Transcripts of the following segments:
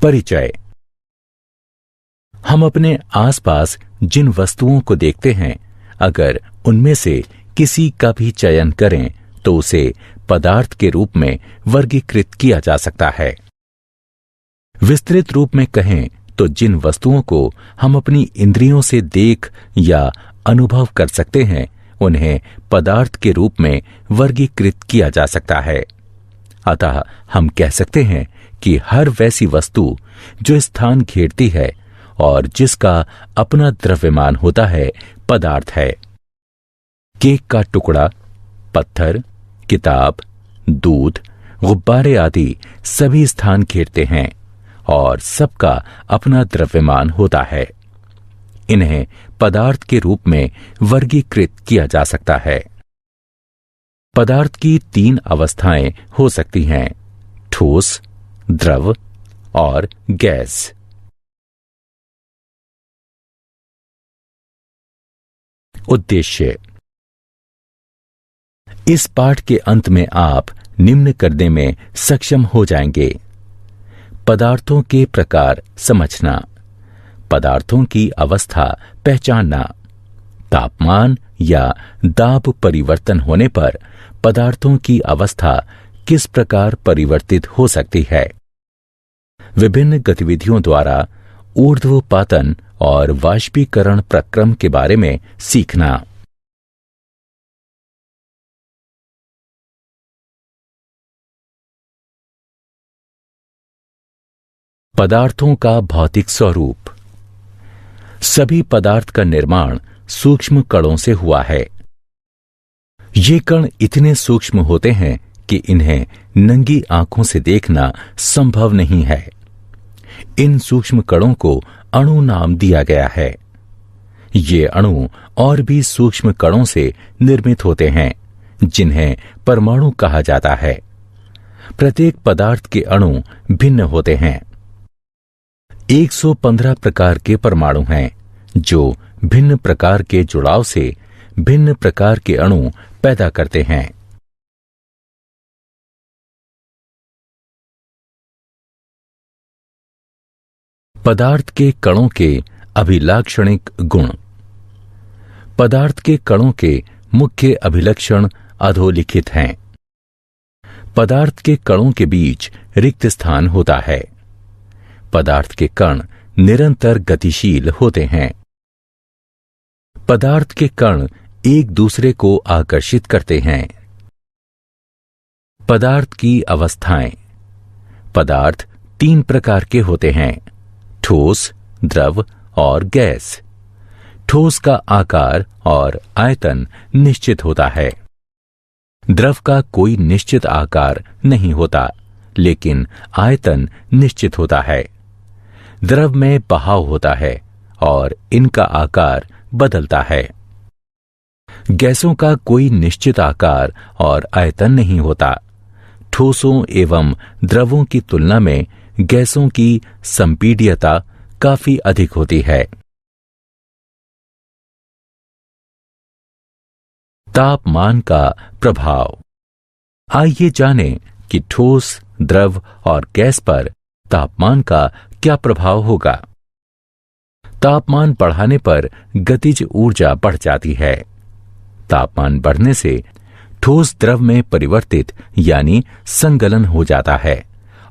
परिचय। हम अपने आसपास जिन वस्तुओं को देखते हैं, अगर उनमें से किसी का भी चयन करें तो उसे पदार्थ के रूप में वर्गीकृत किया जा सकता है। विस्तृत रूप में कहें तो जिन वस्तुओं को हम अपनी इंद्रियों से देख या अनुभव कर सकते हैं, उन्हें पदार्थ के रूप में वर्गीकृत किया जा सकता है। अतः हम कह सकते हैं कि हर वैसी वस्तु जो स्थान घेरती है और जिसका अपना द्रव्यमान होता है, पदार्थ है। केक का टुकड़ा, पत्थर, किताब, दूध, गुब्बारे आदि सभी स्थान घेरते हैं और सबका अपना द्रव्यमान होता है। इन्हें पदार्थ के रूप में वर्गीकृत किया जा सकता है। पदार्थ की 3 अवस्थाएं हो सकती हैं: ठोस, द्रव और गैस। उद्देश्य। इस पाठ के अंत में आप निम्न करने में सक्षम हो जाएंगे: पदार्थों के प्रकार समझना, पदार्थों की अवस्था पहचानना, तापमान या दाब परिवर्तन होने पर पदार्थों की अवस्था किस प्रकार परिवर्तित हो सकती है, विभिन्न गतिविधियों द्वारा ऊर्ध्वपातन और वाष्पीकरण प्रक्रम के बारे में सीखना। पदार्थों का भौतिक स्वरूप। सभी पदार्थ का निर्माण सूक्ष्म कणों से हुआ है। ये कण इतने सूक्ष्म होते हैं कि इन्हें नंगी आंखों से देखना संभव नहीं है। इन सूक्ष्म कणों को अणु नाम दिया गया है। ये अणु और भी सूक्ष्म कणों से निर्मित होते हैं, जिन्हें परमाणु कहा जाता है। प्रत्येक पदार्थ के अणु भिन्न होते हैं। 115 प्रकार के परमाणु हैं, जो भिन्न प्रकार के जुड़ाव से भिन्न प्रकार के अणु पैदा करते हैं। पदार्थ के कणों के अभिलाक्षणिक गुण। पदार्थ के कणों के मुख्य अभिलक्षण अधोलिखित हैं। पदार्थ के कणों के बीच रिक्त स्थान होता है। पदार्थ के कण निरंतर गतिशील होते हैं। पदार्थ के कण एक दूसरे को आकर्षित करते हैं। पदार्थ की अवस्थाएं। पदार्थ 3 प्रकार के होते हैं: ठोस, द्रव और गैस। ठोस का आकार और आयतन निश्चित होता है। द्रव का कोई निश्चित आकार नहीं होता, लेकिन आयतन निश्चित होता है। द्रव में बहाव होता है और इनका आकार बदलता है। गैसों का कोई निश्चित आकार और आयतन नहीं होता। ठोसों एवं द्रवों की तुलना में गैसों की संपीड्यता काफी अधिक होती है। तापमान का प्रभाव। आइए जानें कि ठोस, द्रव और गैस पर तापमान का क्या प्रभाव होगा। तापमान बढ़ाने पर गतिज ऊर्जा बढ़ जाती है। तापमान बढ़ने से ठोस द्रव में परिवर्तित यानी संगलन हो जाता है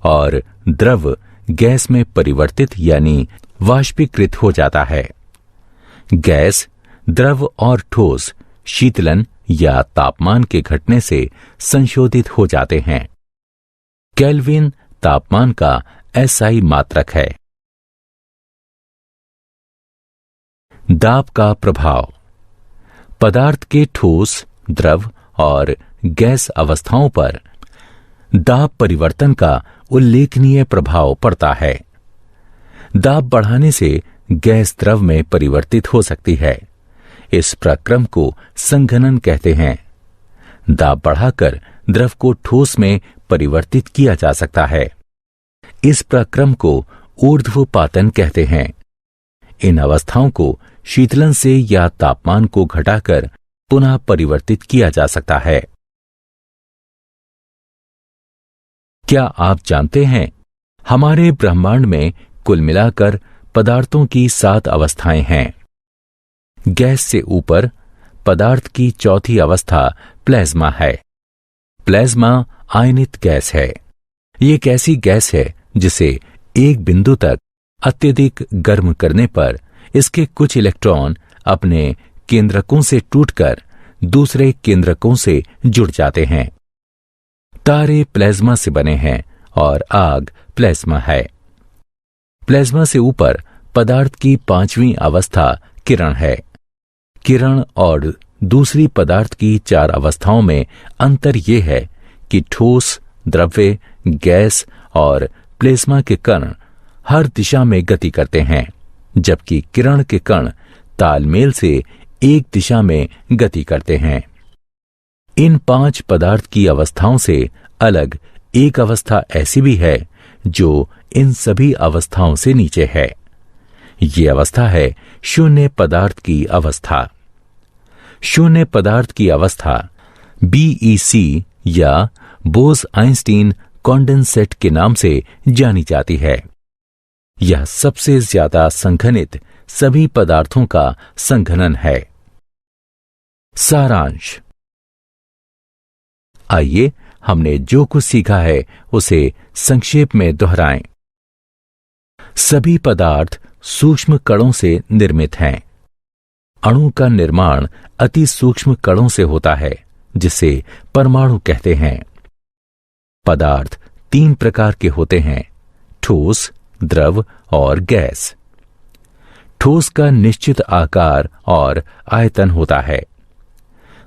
और द्रव गैस में परिवर्तित यानी वाष्पीकृत हो जाता है। गैस, द्रव और ठोस शीतलन या तापमान के घटने से संशोधित हो जाते हैं। केल्विन तापमान का एसआई मात्रक है। दाब का प्रभाव। पदार्थ के ठोस, द्रव और गैस अवस्थाओं पर दाब परिवर्तन का उल्लेखनीय प्रभाव पड़ता है। दाब बढ़ाने से गैस द्रव में परिवर्तित हो सकती है। इस प्रक्रम को संघनन कहते हैं। दाब बढ़ाकर द्रव को ठोस में परिवर्तित किया जा सकता है। इस प्रक्रम को ऊर्ध्वपातन कहते हैं। इन अवस्थाओं को शीतलन से या तापमान को घटाकर पुनः परिवर्तित किया जा सकता है। क्या आप जानते हैं हमारे ब्रह्मांड में कुल मिलाकर पदार्थों की 7 अवस्थाएं हैं। गैस से ऊपर पदार्थ की चौथी अवस्था प्लाज्मा है। प्लाज्मा आयनित गैस है। ये एक ऐसी गैस है जिसे एक बिंदु तक अत्यधिक गर्म करने पर इसके कुछ इलेक्ट्रॉन अपने केंद्रकों से टूटकर दूसरे केंद्रकों से जुड़ जाते हैं। तारे प्लाज्मा से बने हैं और आग प्लाज्मा है। प्लाज्मा से ऊपर पदार्थ की 5वीं अवस्था किरण है। किरण और दूसरी पदार्थ की 4 अवस्थाओं में अंतर यह है कि ठोस, द्रव्य, गैस और प्लाज्मा के कण हर दिशा में गति करते हैं, जबकि किरण के कण तालमेल से एक दिशा में गति करते हैं। इन 5 पदार्थ की अवस्थाओं से अलग एक अवस्था ऐसी भी है जो इन सभी अवस्थाओं से नीचे है। ये अवस्था है शून्य पदार्थ की अवस्था। शून्य पदार्थ की अवस्था BEC या बोस-आइंस्टीन कॉन्डेंसेट के नाम से जानी जाती है। यह सबसे ज्यादा संघनित सभी पदार्थों का संघनन है। सारांश। आइए हमने जो कुछ सीखा है उसे संक्षेप में दोहराएं। सभी पदार्थ सूक्ष्म कणों से निर्मित हैं। अणु का निर्माण अति सूक्ष्म कणों से होता है, जिसे परमाणु कहते हैं। पदार्थ 3 प्रकार के होते हैं: ठोस, द्रव और गैस। ठोस का निश्चित आकार और आयतन होता है।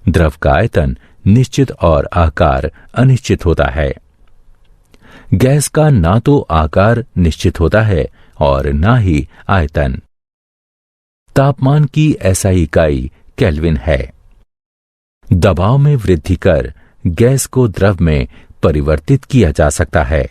द्रव का आयतन निश्चित और आकार अनिश्चित होता है। गैस का ना तो आकार निश्चित होता है और ना ही आयतन। तापमान की SI इकाई केल्विन है। दबाव में वृद्धि कर गैस को द्रव में परिवर्तित किया जा सकता है।